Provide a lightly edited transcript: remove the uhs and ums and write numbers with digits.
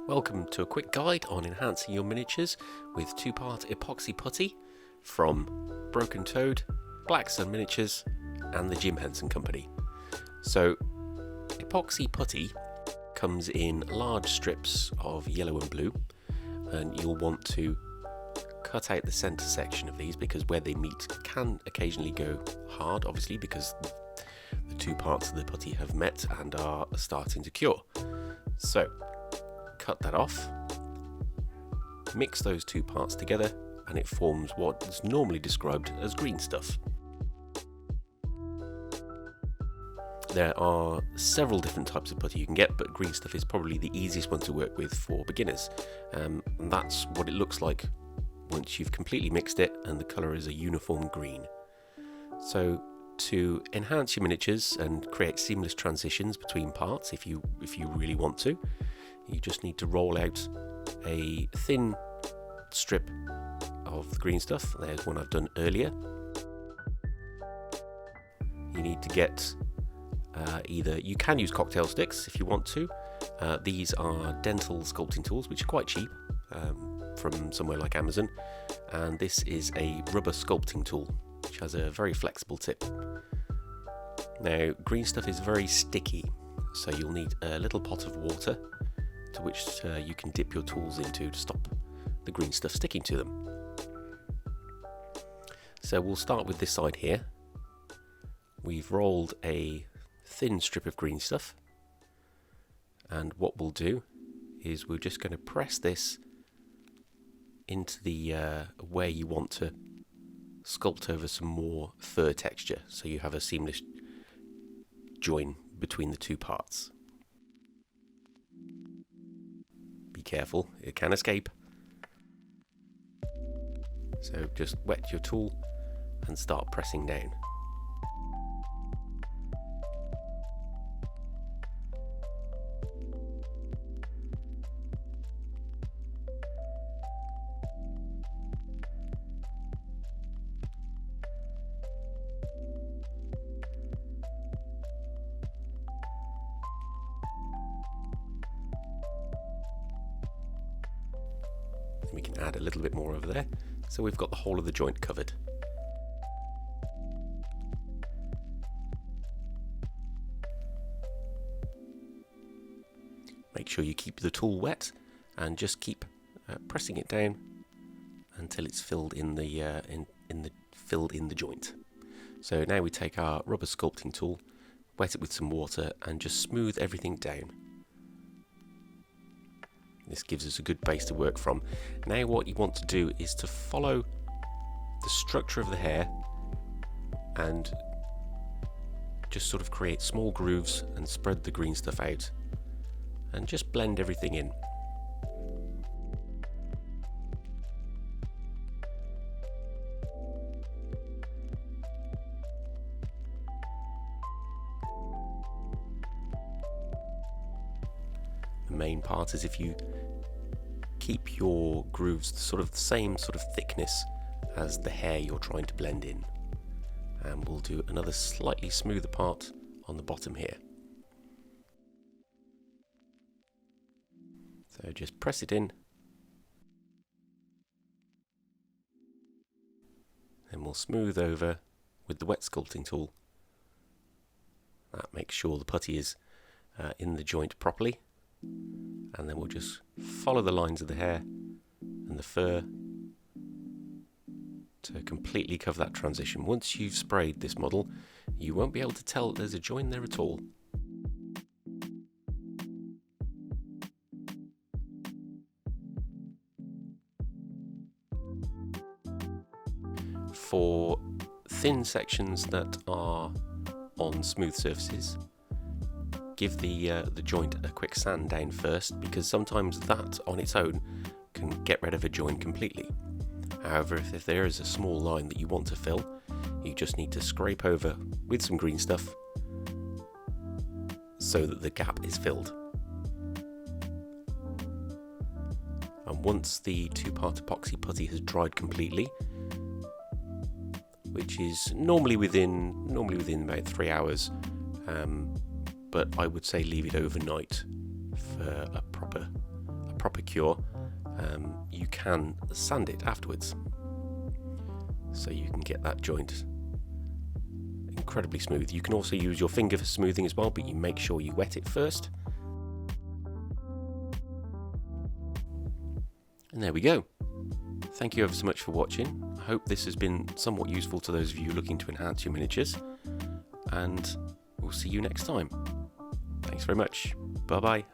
Welcome to a quick guide on enhancing your miniatures with two-part epoxy putty from Broken Toad, Black Sun Miniatures and the Jim Henson Company. So epoxy putty comes in large strips of yellow and blue, and you'll want to cut out the centre section of these because where they meet can occasionally go hard, obviously because the two parts of the putty have met and are starting to cure. So cut that off, mix those two parts together, and it forms what is normally described as green stuff. There are several different types of putty you can get, but green stuff is probably the easiest one to work with for beginners. And that's what it looks like once you've completely mixed it and the colour is a uniform green. So to enhance your miniatures and create seamless transitions between parts, if you really want to, you just need to roll out a thin strip of the green stuff. There's one I've done earlier. You need to get either, you can use cocktail sticks if you want to. These are dental sculpting tools, which are quite cheap from somewhere like Amazon. And this is a rubber sculpting tool, which has a very flexible tip. Now, green stuff is very sticky, so you'll need a little pot of water to which you can dip your tools into to stop the green stuff sticking to them. So we'll start with this side here. We've rolled a thin strip of green stuff, and what we'll do is we're just going to press this into the where you want to sculpt over some more fur texture, so you have a seamless join between the two parts. Be careful, it can escape. So just wet your tool and start pressing down. We can add a little bit more over there, so we've got the whole of the joint covered. Make sure you keep the tool wet and just keep pressing it down until it's filled in the filled in the joint. So now we take our rubber sculpting tool, wet it with some water, and just smooth everything down. This gives us a good base to work from. Now what you want to do is to follow the structure of the hair and just sort of create small grooves and spread the green stuff out and just blend everything in. The main part is if you keep your grooves sort of the same sort of thickness as the hair you're trying to blend in. And we'll do another slightly smoother part on the bottom here. So just press it in. Then we'll smooth over with the wet sculpting tool. That makes sure the putty is in the joint properly. And then we'll just follow the lines of the hair and the fur to completely cover that transition. Once you've sprayed this model, you won't be able to tell there's a join there at all. For thin sections that are on smooth surfaces, give the joint a quick sand down first, because sometimes that on its own can get rid of a joint completely. However, if there is a small line that you want to fill, you just need to scrape over with some green stuff so that the gap is filled. And once the two-part epoxy putty has dried completely, which is normally within about 3 hours, but I would say leave it overnight for a proper proper cure, you can sand it afterwards, so you can get that joint incredibly smooth. You can also use your finger for smoothing as well, but you make sure you wet it first. And there we go. Thank you ever so much for watching. I hope this has been somewhat useful to those of you looking to enhance your miniatures, and we'll see you next time. Thanks very much. Bye bye.